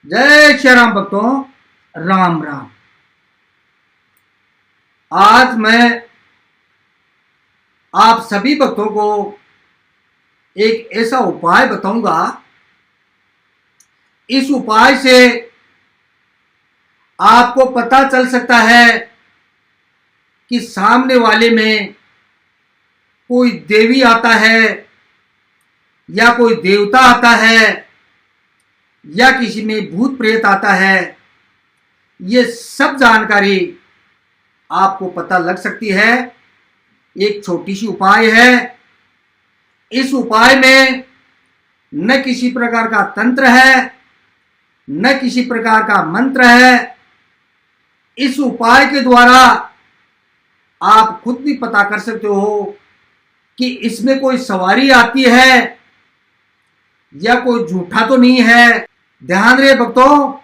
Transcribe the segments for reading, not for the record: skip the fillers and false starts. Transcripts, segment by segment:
जय श्री राम भक्तों, राम राम। आज मैं आप सभी भक्तों को एक ऐसा उपाय बताऊंगा। इस उपाय से आपको पता चल सकता है कि सामने वाले में कोई देवी आता है या कोई देवता आता है या किसी में भूत प्रेत आता है। ये सब जानकारी आपको पता लग सकती है। एक छोटी सी उपाय है। इस उपाय में न किसी प्रकार का तंत्र है, न किसी प्रकार का मंत्र है। इस उपाय के द्वारा आप खुद भी पता कर सकते हो कि इसमें कोई सवारी आती है या कोई झूठा तो नहीं है। ध्यान रहे भक्तों,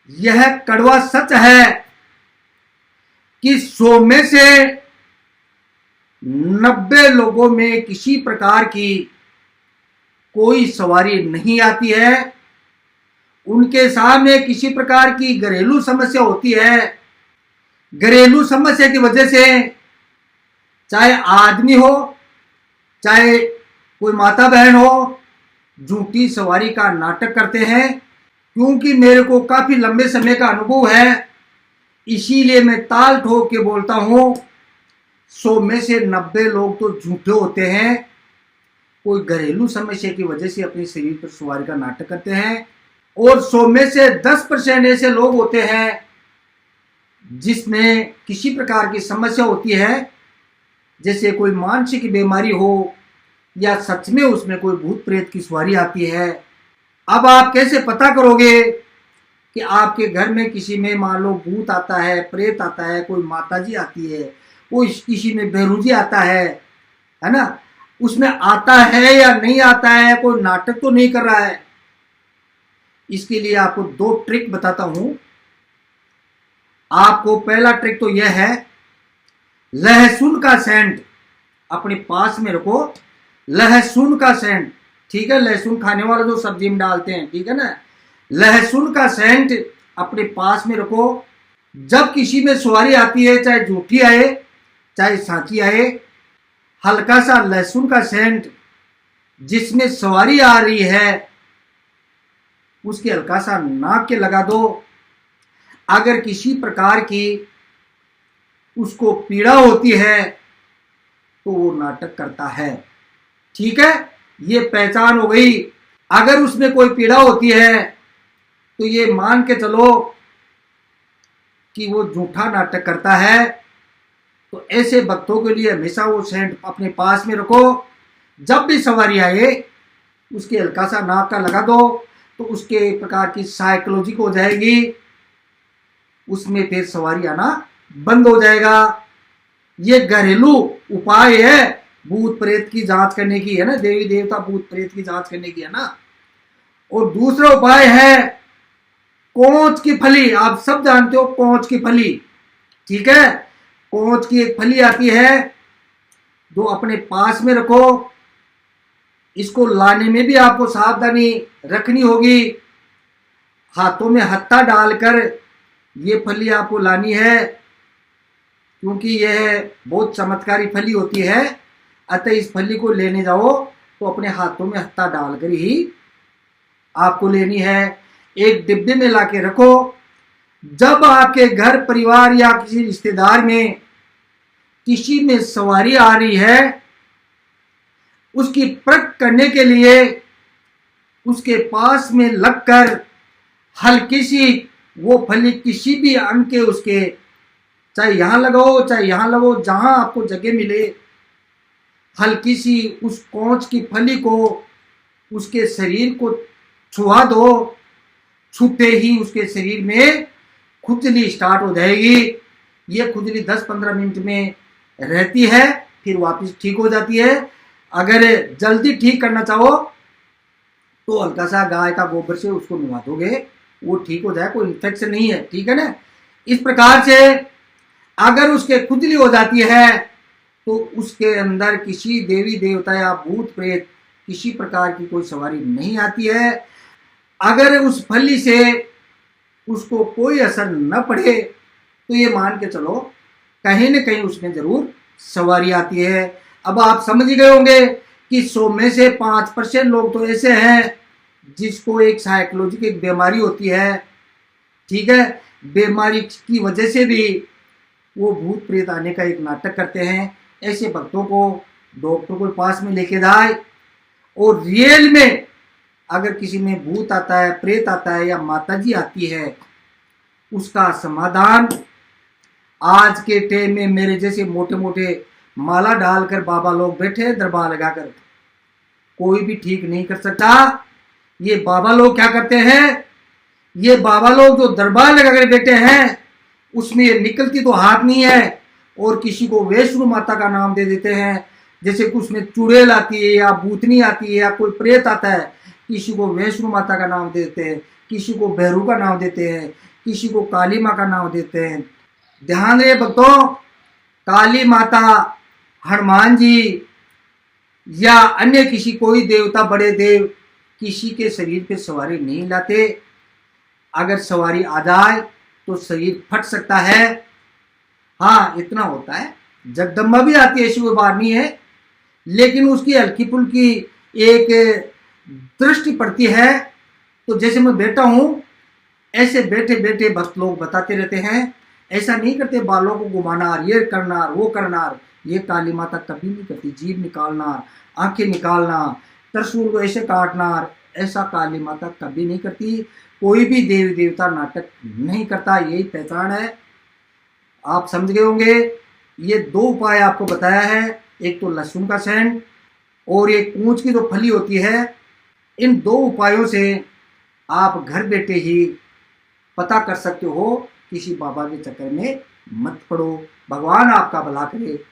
यह कड़वा सच है कि 100 में से 90 लोगों में किसी प्रकार की कोई सवारी नहीं आती है। उनके सामने किसी प्रकार की घरेलू समस्या होती है। घरेलू समस्या की वजह से चाहे आदमी हो चाहे कोई माता बहन हो, झूठी सवारी का नाटक करते हैं। क्योंकि मेरे को काफी लंबे समय का अनुभव है, इसीलिए मैं ताल ठोक के बोलता हूं। 100 में से 90 लोग तो झूठे होते हैं। कोई घरेलू समस्या की वजह से अपने शरीर पर सवारी का नाटक करते हैं। और 100 में से 10% ऐसे लोग होते हैं जिसमें किसी प्रकार की समस्या होती है, जैसे कोई मानसिक बीमारी हो या सच में उसमें कोई भूत प्रेत की सवारी आती है। अब आप कैसे पता करोगे कि आपके घर में किसी में मान लो भूत आता है, प्रेत आता है, कोई माताजी आती है, कोई किसी में बेरुजी आता है ना? उसमें आता है या नहीं आता है, कोई नाटक तो नहीं कर रहा है। इसके लिए आपको 2 ट्रिक बताता हूं। आपको पहला ट्रिक तो यह है, लहसुन का सेंट अपने पास में रखो। लहसुन का सेंट, ठीक है, लहसुन खाने वाला जो सब्जी में डालते हैं, ठीक है ना? लहसुन का सेंट अपने पास में रखो। जब किसी में सवारी आती है, चाहे झूठी आए चाहे सांची आए, हल्का सा लहसुन का सेंट जिसमें सवारी आ रही है उसके हल्का सा नाक के लगा दो। अगर किसी प्रकार की उसको पीड़ा होती है तो वो नाटक करता है, ठीक है? ये पहचान हो गई। अगर उसमें कोई पीड़ा होती है तो ये मान के चलो कि वो झूठा नाटक करता है। तो ऐसे भक्तों के लिए हमेशा वो सेंट अपने पास में रखो। जब भी सवारी आए उसके हल्का सा नाक का लगा दो, तो उसके प्रकार की साइकोलॉजी हो जाएगी, उसमें फिर सवारी आना बंद हो जाएगा। ये घरेलू उपाय है भूत प्रेत की जांच करने की, है ना? देवी देवता भूत प्रेत की जांच करने की, है ना? और दूसरा उपाय है कोंच की फली। आप सब जानते हो कोंच की फली, ठीक है? कोंच की एक फली आती है, जो अपने पास में रखो। इसको लाने में भी आपको सावधानी रखनी होगी। हाथों में हत्था डालकर ये फली आपको लानी है, क्योंकि यह बहुत चमत्कारी फली होती है। अतः इस फली को लेने जाओ तो अपने हाथों में हत्था डालकर ही आपको लेनी है। एक डिब्बे में लाके रखो। जब आपके घर परिवार या किसी रिश्तेदार में किसी में सवारी आ रही है, उसकी परख करने के लिए उसके पास में लगकर हल्की सी वो फली किसी भी अंग के उसके, चाहे यहां लगाओ चाहे यहां लगाओ, जहां आपको जगह मिले, हल्की सी उस कोंच की फली को उसके शरीर को छुआ दो। छूते ही उसके शरीर में खुजली स्टार्ट हो जाएगी। ये खुजली 10-15 मिनट में रहती है, फिर वापस ठीक हो जाती है। अगर जल्दी ठीक करना चाहो तो हल्का सा गाय का गोबर से उसको नुआ दोगे, वो ठीक हो जाए, कोई इन्फेक्शन नहीं है, ठीक है ना? इस प्रकार से अगर उसके खुजली हो जाती है तो उसके अंदर किसी देवी देवता या भूत प्रेत किसी प्रकार की कोई सवारी नहीं आती है। अगर उस फली से उसको कोई असर न पड़े तो ये मान के चलो कहीं न कहीं उसमें जरूर सवारी आती है। अब आप समझ गए होंगे कि 100 में से 5% लोग तो ऐसे हैं जिसको एक साइकोलॉजिकल एक बीमारी होती है, ठीक है। बीमारी की वजह से भी वो भूत प्रेत आने का एक नाटक करते हैं। ऐसे भक्तों को डॉक्टर को पास में लेके जाए, और रियल में अगर किसी में भूत आता है, प्रेत आता है या माताजी आती है, उसका समाधान आज के टाइम में मेरे जैसे मोटे मोटे माला डालकर बाबा लोग बैठे दरबार लगाकर, कोई भी ठीक नहीं कर सकता। ये बाबा लोग क्या करते हैं, ये बाबा लोग जो दरबार लगाकर बैठे हैं उसमें ये निकलती तो हाथ नहीं है, और किसी को वैष्णो माता का नाम दे देते हैं। जैसे कुछ में चुड़ैल आती है या भूतनी आती है या कोई प्रेत आता है, किसी को वैष्णो माता का नाम देते हैं, किसी को भैरू का नाम देते हैं, किसी को काली माँ का नाम देते हैं। ध्यान रहे भक्तों, काली माता, हनुमान जी या अन्य किसी कोई देवता, बड़े देव किसी के शरीर पे सवारी नहीं लाते। अगर सवारी आ जाए तो शरीर फट सकता है। हाँ, इतना होता है, जगदम्बा भी आती है, ऐसी कोई बात नहीं है, लेकिन उसकी हल्की फुल्की एक दृष्टि पड़ती है। तो जैसे मैं बैठा हूं, ऐसे बैठे बैठे भक्त लोग बताते रहते हैं, ऐसा नहीं करते बालों को घुमाना, ये करना वो करना, ये काली माता कभी नहीं करती। जीभ निकालना, आंखें निकालना, त्रिशूल को ऐसे काटना, ऐसा काली माता कभी नहीं करती। कोई भी देवी देवता नाटक नहीं करता, यही पहचान है। आप समझ गए होंगे। ये 2 उपाय आपको बताया है, एक तो लहसुन का सेंट और एक कूंच की जो फली होती है। इन 2 उपायों से आप घर बैठे ही पता कर सकते हो। किसी बाबा के चक्कर में मत पड़ो। भगवान आपका भला करे।